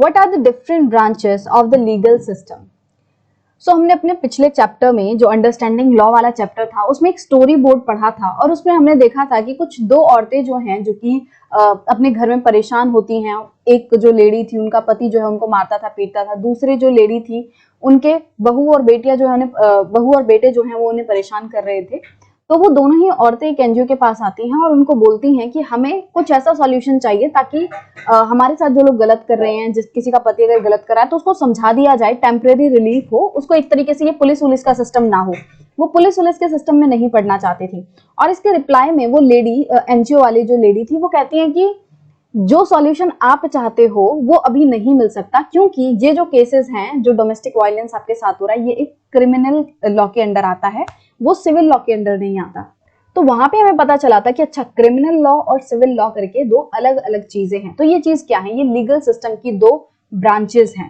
What are the different branches of the legal system? सो हमने अपने पिछले चैप्टर में जो अंडरस्टैंडिंग लॉ वाला चैप्टर था उसमें एक स्टोरी बोर्ड पढ़ा था और उसमें हमने देखा था कि कुछ दो औरतें जो हैं जो कि अपने घर में परेशान होती हैं। एक जो लेडी थी उनका पति जो है उनको मारता था, पीटता था। दूसरी जो लेडी थी उनके बहू और बेटियां जो है बहू और बेटे जो हैं वो उन्हें परेशान कर रहे थे। तो वो दोनों ही औरतें एक एनजीओ के पास आती हैं और उनको बोलती हैं कि हमें कुछ ऐसा सॉल्यूशन चाहिए ताकि हमारे साथ जो लोग गलत कर रहे हैं, जिस किसी का पति अगर गलत कर रहा है तो उसको समझा दिया जाए, टेम्परेरी रिलीफ हो उसको। एक तरीके से ये पुलिस वुलिस का सिस्टम ना हो। वो पुलिस वुलिस के सिस्टम में नहीं पढ़ना चाहती थी। और इसके रिप्लाई में वो लेडी, एनजीओ वाली जो लेडी थी, वो कहती है कि जो सॉल्यूशन आप चाहते हो वो अभी नहीं मिल सकता, क्योंकि ये जो केसेस हैं, जो डोमेस्टिक वायलेंस आपके साथ हो रहा है, ये एक क्रिमिनल लॉ के अंडर आता है, वो सिविल लॉ के अंडर नहीं आता। तो वहां पे हमें पता चला था कि अच्छा, क्रिमिनल लॉ और सिविल लॉ करके दो अलग अलग चीजें हैं। तो ये चीज क्या है? ये लीगल सिस्टम की दो ब्रांचेस हैं।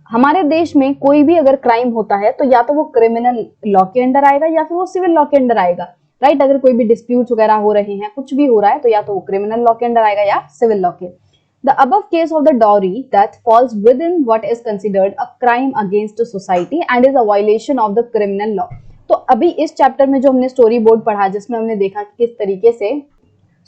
हमारे देश में कोई भी अगर क्राइम होता है तो या तो वो क्रिमिनल लॉ के अंडर आएगा या फिर वो सिविल लॉ के अंडर आएगा, राइट? अगर कोई भी डिस्प्यूट वगैरह हो रहे हैं, कुछ भी हो रहा है, तो या तो वो क्रिमिनल लॉ के अंडर आएगा या सिविल लॉ के। The above case of the dowry that falls within what is considered a crime against society and is a violation of the criminal law. तो अभी इस चैप्टर में जो हमने स्टोरी बोर्ड पढ़ा, जिसमें हमने देखा कि किस तरीके से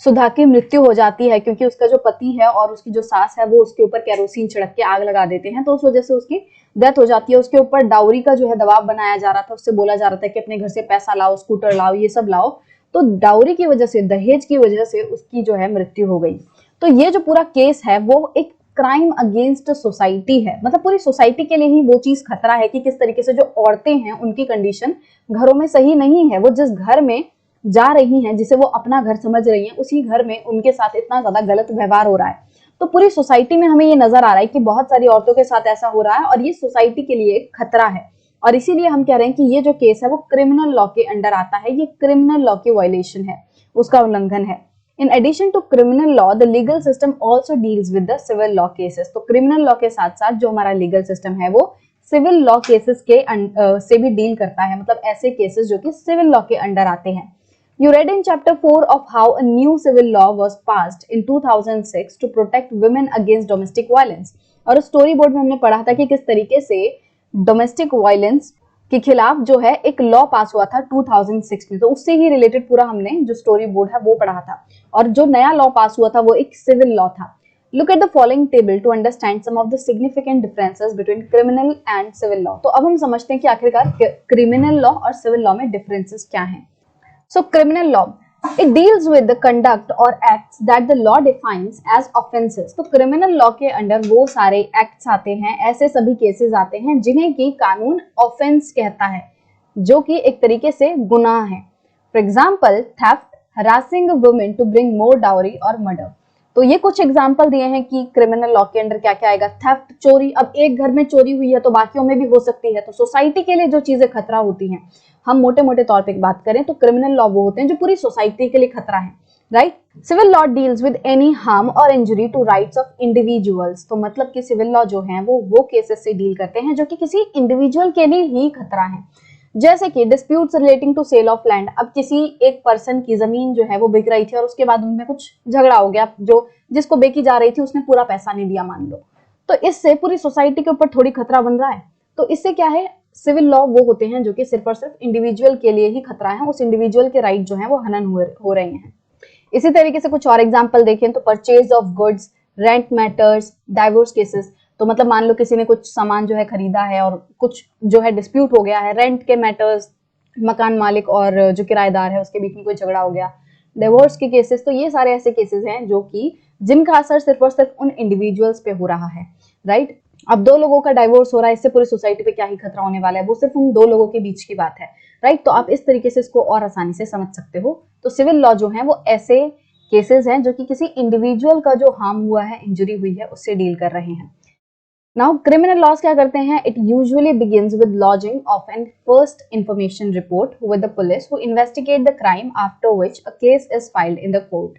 सुधा की मृत्यु हो जाती है क्योंकि उसका जो पति है और उसकी जो सास है वो उसके ऊपर केरोसिन छिड़क के आग लगा देते हैं, तो उस वजह से उसकी डेथ हो जाती है। उसके ऊपर डाउरी का जो है दबाव बनाया जा रहा था, उससे बोला जा रहा था कि अपने घर से पैसा लाओ, स्कूटर लाओ, ये सब लाओ। तो डाउरी की वजह से, दहेज की वजह से उसकी जो है मृत्यु हो गई। तो ये जो पूरा केस है वो एक क्राइम अगेंस्ट सोसाइटी है। मतलब पूरी सोसाइटी के लिए ही वो चीज खतरा है कि किस तरीके से जो औरतें हैं उनकी कंडीशन घरों में सही नहीं है। वो जिस घर में जा रही हैं, जिसे वो अपना घर समझ रही हैं, उसी घर में उनके साथ इतना ज्यादा गलत व्यवहार हो रहा है। तो पूरी सोसाइटी में हमें ये नजर आ रहा है कि बहुत सारी औरतों के साथ ऐसा हो रहा है और ये सोसाइटी के लिए एक खतरा है। और इसीलिए हम कह रहे हैं कि ये जो केस है वो क्रिमिनल लॉ के अंडर आता है। ये क्रिमिनल लॉ की वायलेशन है, उसका उल्लंघन है। In addition to criminal law, the legal system also deals with the civil law cases. तो criminal law के साथ साथ जो हमारा legal system है वो civil law cases के से भी डील करता है। मतलब ऐसे cases जो कि civil law के अंडर आते हैं। You read in chapter 4 of how a new civil law was passed in 2006 to protect women against domestic violence. और स्टोरी बोर्ड में हमने पढ़ा था कि किस तरीके से डोमेस्टिक वायलेंस के खिलाफ जो है एक लॉ पास हुआ था 2006 में। तो उससे ही रिलेटेड पूरा हमने जो स्टोरी बोर्ड है वो पढ़ा था। और जो नया लॉ पास हुआ था वो एक सिविल लॉ था। Look at the following table to understand some of the significant differences between criminal and civil law. तो अब हम समझते हैं कि आखिरकार क्रिमिनल लॉ और सिविल लॉ में डिफरेंसेस क्या हैं। So criminal law, it deals with the conduct or acts that the law defines as offenses. तो criminal law के अंडर वो सारे acts आते हैं, ऐसे सभी cases आते हैं जिन्हें की कानून offense कहता है, जो कि एक तरीके से गुनाह है। For example, theft, harassing a woman to bring more dowry और murder. तो ये कुछ एग्जाम्पल दिए हैं कि क्रिमिनल लॉ के अंडर क्या क्या आएगा। थेफ्ट, चोरी। अब एक घर में चोरी हुई है तो बाकियों में भी हो सकती है। तो सोसाइटी के लिए जो चीजें खतरा होती हैं, हम मोटे मोटे तौर पे बात करें तो क्रिमिनल लॉ वो होते हैं जो पूरी सोसाइटी के लिए खतरा है, right? Civil law deals with any harm और injury to rights of individuals. तो मतलब कि सिविल लॉ जो है वो केसेस से डील करते हैं जो कि किसी इंडिविजुअल के लिए ही खतरा है। जैसे कि disputes relating to sale of land. अब किसी एक पर्सन की जमीन जो है वो बिक रही थी और उसके बाद उनमें कुछ झगड़ा हो गया, जो जिसको बेची जा रही थी उसने पूरा पैसा नहीं दिया मान लो, तो इससे पूरी सोसाइटी के ऊपर थोड़ी खतरा बन रहा है। तो इससे क्या है, सिविल लॉ वो होते हैं जो कि सिर्फ और सिर्फ इंडिविजुअल के लिए ही खतरा है, उस इंडिविजुअल के राइट जो है वो हनन हो रहे हैं। इसी तरीके से कुछ और एग्जाम्पल देखें तो purchase of goods, rent matters, divorce cases. तो मतलब मान लो किसी ने कुछ सामान जो है खरीदा है और कुछ जो है डिस्प्यूट हो गया है, रेंट के मैटर्स, मकान मालिक और जो किराएदार है उसके बीच में कोई झगड़ा हो गया, डिवोर्स के केसेस। तो ये सारे ऐसे केसेस हैं जो कि जिनका असर सिर्फ और सिर्फ उन इंडिविजुअल्स पे हो रहा है, राइट? अब दो लोगों का डाइवोर्स हो रहा है, इससे पूरी सोसाइटी पे क्या ही खतरा होने वाला है, वो सिर्फ उन दो लोगों के बीच की बात है, राइट? तो आप इस तरीके से इसको और आसानी से समझ सकते हो। तो सिविल लॉ जो है वो ऐसे केसेस हैं जो कि किसी इंडिविजुअल का जो हार्म हुआ है, इंजरी हुई है, उससे डील कर रहे हैं। नाउ क्रिमिनल लॉज क्या करते हैं? It usually begins with lodging of an first information report with the police who investigate the crime after which a case is filed in the court.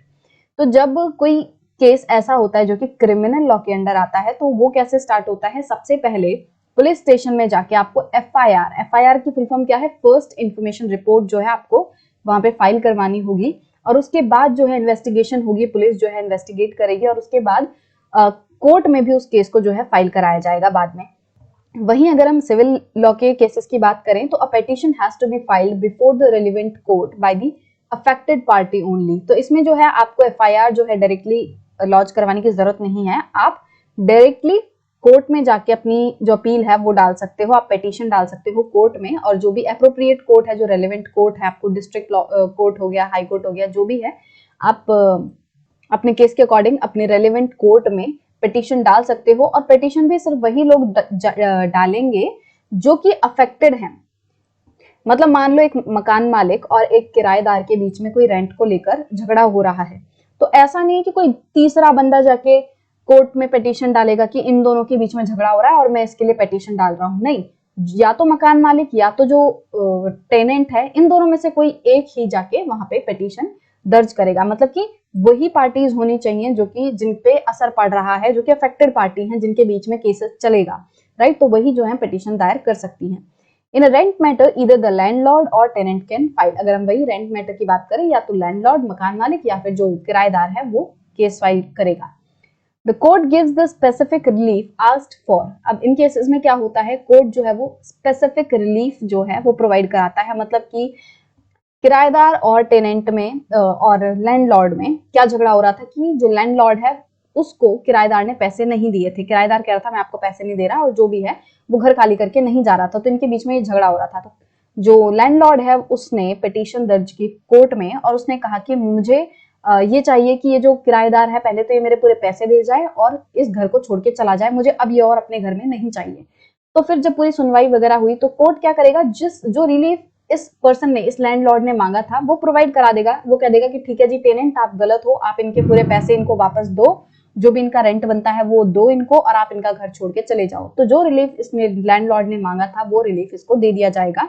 तो जब कोई केस ऐसा होता है जो कि क्रिमिनल लॉ के अंडर आता है तो वो कैसे स्टार्ट होता है? सबसे पहले पुलिस स्टेशन में जाके आपको एफआईआर की फुल फॉर्म क्या है? फर्स्ट इंफॉर्मेशन रिपोर्ट जो है आपको वहां पे फाइल करवानी होगी और उसके बाद जो है इन्वेस्टिगेशन होगी, पुलिस जो है इन्वेस्टिगेट करेगी और उसके बाद कोर्ट में भी उस केस को जो है फाइल कराया जाएगा बाद में। वहीं अगर हम सिविल लॉ के केसेस की बात करें तो a petition has to be filed before the relevant court by the affected party only. तो इसमें जो है आपको एफआईआर जो है डायरेक्टली लॉन्च करवाने की जरूरत नहीं है, आप डायरेक्टली कोर्ट में जाके अपनी जो अपील है वो डाल सकते हो, आप पेटिशन डाल सकते हो कोर्ट में, और जो भी एप्रोप्रिएट कोर्ट है, जो रेलेवेंट कोर्ट है, आपको डिस्ट्रिक्ट कोर्ट हो गया, हाई कोर्ट हो गया, जो भी है, आप अपने केस के अकॉर्डिंग अपने रेलेवेंट कोर्ट में पिटीशन डाल सकते हो। और पिटीशन भी सिर्फ वही लोग डालेंगे जो कि अफेक्टेड हैं। मतलब मान लो एक मकान मालिक और एक किराएदार के बीच में कोई रेंट को लेकर झगड़ा हो रहा है, तो ऐसा नहीं है कि कोई तीसरा बंदा जाके कोर्ट में पिटीशन डालेगा कि इन दोनों के बीच में झगड़ा हो रहा है और मैं इसके लिए पिटीशन डाल रहा हूं। नहीं, या तो मकान मालिक या तो जो टेनेंट है, इन दोनों में से कोई एक ही जाके वहां पे पिटीशन दर्ज करेगा। मतलब कि वही पार्टीज होनी चाहिए जो कि जिन पे असर पड़ रहा है, जो कि अफेक्टेड पार्टी हैं, जिनके बीच में केसेस चलेगा, राइट। तो वही जो है पिटीशन दायर कर सकती हैं। In a rent matter either the landlord और टेनेंट कैन फाइल। अगर हम वही रेंट मैटर की बात करें, या तो लैंडलॉर्ड मकान मालिक या फिर जो किराएदार है वो केस फाइल करेगा। The court gives the specific relief asked for। अब इन केसेस में क्या होता है, कोर्ट जो है वो स्पेसिफिक रिलीफ जो है वो प्रोवाइड कराता है। मतलब कि किराएदार और टेनेंट में और लैंडलॉर्ड में क्या झगड़ा हो रहा था कि जो लैंडलॉर्ड है उसको किराएदार ने पैसे नहीं दिए थे। किराएदार कह रहा था मैं आपको पैसे नहीं दे रहा, और जो भी है वो घर खाली करके नहीं जा रहा था, तो इनके बीच में ये झगड़ा हो रहा था। तो जो लैंडलॉर्ड है उसने पिटीशन दर्ज की कोर्ट में और उसने कहा कि मुझे ये चाहिए कि ये जो किराएदार है पहले तो ये मेरे पूरे पैसे दे जाए और इस घर को छोड़ के चला जाए, मुझे अब ये और अपने घर में नहीं चाहिए। तो फिर जब पूरी सुनवाई वगैरह हुई तो कोर्ट क्या करेगा, जो रिलीफ इस पर्सन ने, इस लैंडलॉर्ड ने मांगा था वो प्रोवाइड करा देगा। वो कह देगा कि ठीक है जी टेनेंट आप गलत हो, आप इनके पूरे पैसे इनको वापस दो, जो भी इनका रेंट बनता है वो दो इनको, और आप इनका घर छोड़ के चले जाओ। तो जो रिलीफ इसने लैंडलॉर्ड ने मांगा था वो रिलीफ इसको दे दिया जाएगा,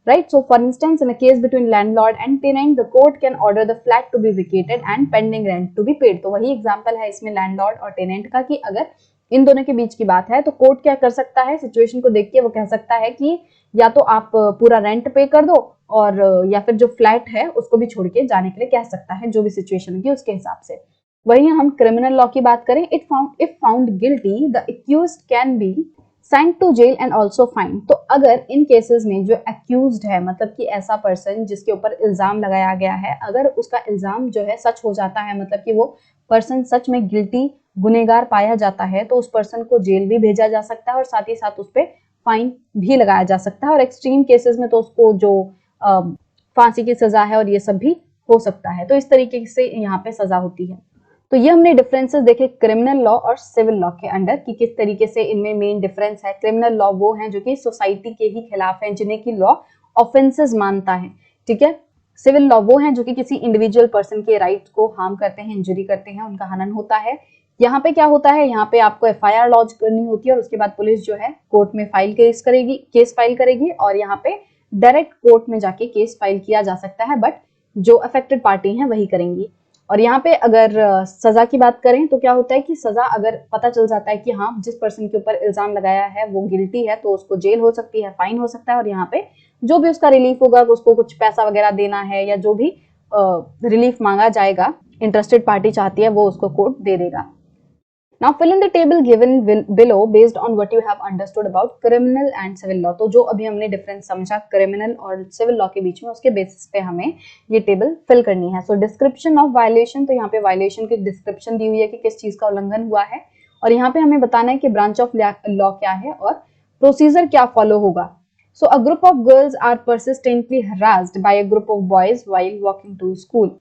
right? So for instance, in a case between landlord and tenant, the court can order the flat to be vacated and pending rent to be paid। तो वही एग्जांपल है इसमें लैंडलॉर्ड और टेनेंट का कि अगर इन दोनों के बीच की बात है तो कोर्ट क्या कर सकता है, सिचुएशन को देख के वो कह सकता है कि या तो आप पूरा रेंट पे कर दो, और या फिर जो फ्लैट है उसको भी छोड़ के जाने के लिए कह सकता है, जो भी सिचुएशन होगी उसके हिसाब से। वहीं हम क्रिमिनल लॉ की बात करें, if found guilty the accused can be sent to jail and also fine. तो अगर इन केसेस में जो एक्यूज्ड है, मतलब कि ऐसा पर्सन जिसके ऊपर इल्जाम लगाया गया है, अगर उसका इल्जाम जो है सच हो जाता है, मतलब कि वो पर्सन सच में गिल्टी गुनेगार पाया जाता है, तो उस पर्सन को जेल भी भेजा जा सकता है और साथ ही साथ उस पर फाइन भी लगाया जा सकता है। और एक्सट्रीम केसेस में तो उसको जो फांसी की सजा है और ये सब भी हो सकता है। तो इस तरीके से यहाँ पे सजा होती है। तो ये हमने डिफरेंसेस देखे क्रिमिनल लॉ और सिविल लॉ के अंडर कि किस तरीके से इनमें मेन डिफरेंस है। क्रिमिनल लॉ वो हैं जो कि सोसाइटी के ही खिलाफ हैं, जिन्हें की लॉ ऑफेंसेस मानता है, ठीक है। सिविल लॉ वो हैं जो कि किसी इंडिविजुअल पर्सन के राइट को हार्म करते हैं, इंजरी करते हैं, उनका हनन होता है। यहाँ पे क्या होता है, यहाँ पे आपको एफआईआर लॉन्च करनी होती है और उसके बाद पुलिस जो है कोर्ट में केस फाइल करेगी और यहाँ पे डायरेक्ट कोर्ट में जाके केस फाइल किया जा सकता है, बट जो अफेक्टेड पार्टी हैं वही करेंगी। और यहाँ पे अगर सजा की बात करें तो क्या होता है कि सजा अगर पता चल जाता है कि हाँ जिस पर्सन के ऊपर इल्जाम लगाया है वो गिल्टी है, तो उसको जेल हो सकती है, फाइन हो सकता है, और यहाँ पे जो भी उसका रिलीफ होगा, उसको कुछ पैसा वगैरह देना है या जो भी रिलीफ मांगा जाएगा, इंटरेस्टेड पार्टी चाहती है वो उसको कोर्ट दे देगा। Now fill in the table given below based on what you have understood about criminal and civil law। तो जो अभी हमने डिफरेंस समझा क्रिमिनल और सिविल लॉ के बीच में, उसके बेसिस पे हमें ये टेबल फिल करनी है। सो डिस्क्रिप्शन ऑफ वायलेशन, तो यहाँ पे वायलेशन की डिस्क्रिप्शन दी हुई है कि किस चीज का उल्लंघन हुआ है, और यहाँ पे हमें बताना है कि ब्रांच ऑफ लॉ क्या है और प्रोसीजर क्या फॉलो होगा। So a group of girls are persistently harassed by a group of boys while walking to school.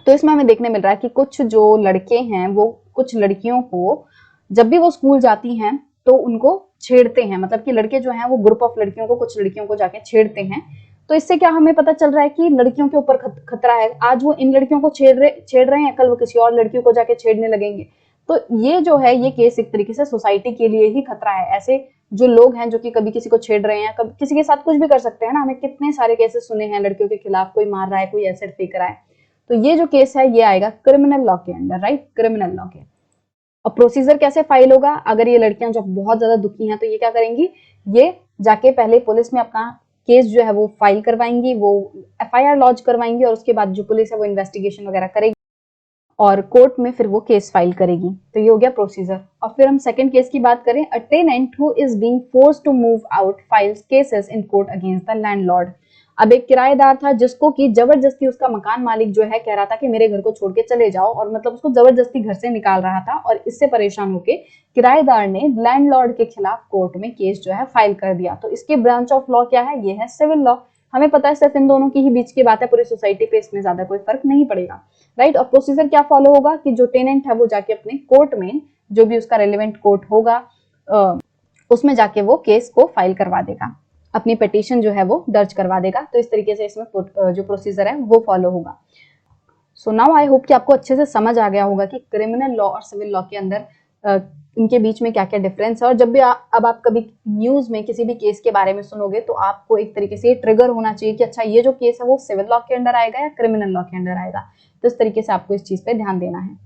तो इसमें हमें देखने मिल रहा है कि कुछ जो लड़के हैं वो कुछ लड़कियों को जब भी वो स्कूल जाती हैं तो उनको छेड़ते हैं। मतलब कि लड़के जो हैं वो ग्रुप ऑफ लड़कियों को, कुछ लड़कियों को जाके छेड़ते हैं। तो इससे क्या हमें पता चल रहा है कि लड़कियों के ऊपर खतरा है। आज वो इन लड़कियों को छेड़ रहे हैं, कल वो किसी और लड़कियों को जाके छेड़ने लगेंगे। तो ये जो है ये केस एक तरीके से सोसाइटी के लिए ही खतरा है। ऐसे जो लोग हैं जो कि कभी किसी को छेड़ रहे हैं, कभी किसी के साथ कुछ भी कर सकते हैं ना। हमें कितने सारे केसेस सुने हैं लड़कियों के खिलाफ, कोई मार रहा है, कोई एसिड फेंक रहा है। तो ये जो केस है ये आएगा क्रिमिनल लॉ के अंडर, राइट, क्रिमिनल लॉ के। और प्रोसीजर कैसे फाइल होगा, अगर ये लड़कियां जो बहुत ज्यादा दुखी हैं तो ये क्या करेंगी, ये जाके पहले पुलिस में अपना केस जो है वो फाइल करवाएंगी, वो एफआईआर लॉन्च करवाएंगी, और उसके बाद जो पुलिस है वो इन्वेस्टिगेशन वगैरह करेगी। और कोर्ट में फिर वो केस फाइल करेगी। तो ये हो गया प्रोसीजर। और फिर हम सेकंड केस की बात करें, a tenant who is being forced to move out files cases in court against the landlord. अब एक किराएदार था जिसको कि जबरदस्ती उसका मकान मालिक जो है कह रहा था कि मेरे घर को छोड़ के चले जाओ, और मतलब उसको जबरदस्ती घर से निकाल रहा था, और इससे परेशान होके किराएदार ने लैंडलॉर्ड के खिलाफ कोर्ट में केस जो है फाइल कर दिया। तो इसके ब्रांच ऑफ लॉ क्या है, ये है सिविल लॉ। हमें पता है सिर्फ इन दोनों की ही बीच की बात है, पूरी सोसाइटी पे इसमें ज्यादा कोई फर्क नहीं पड़ेगा, राइट। और प्रोसीजर क्या फॉलो होगा कि जो टेनेंट है वो जाके अपने कोर्ट में, जो भी उसका रेलिवेंट कोर्ट होगा, उसमें जाके वो केस को फाइल करवा देगा, अपनी पिटीशन जो है वो दर्ज करवा देगा। तो इस तरीके से इसमें जो प्रोसीजर है वो फॉलो होगा। सो नाउ आई होप कि आपको अच्छे से समझ आ गया होगा कि क्रिमिनल लॉ और सिविल लॉ के अंदर इनके बीच में क्या क्या डिफरेंस है। और जब भी अब आप कभी न्यूज में किसी भी केस के बारे में सुनोगे तो आपको एक तरीके से ये ट्रिगर होना चाहिए कि अच्छा ये जो केस है वो सिविल लॉ के अंडर आएगा या क्रिमिनल लॉ के अंडर आएगा। तो इस तरीके से आपको इस चीज पे ध्यान देना है।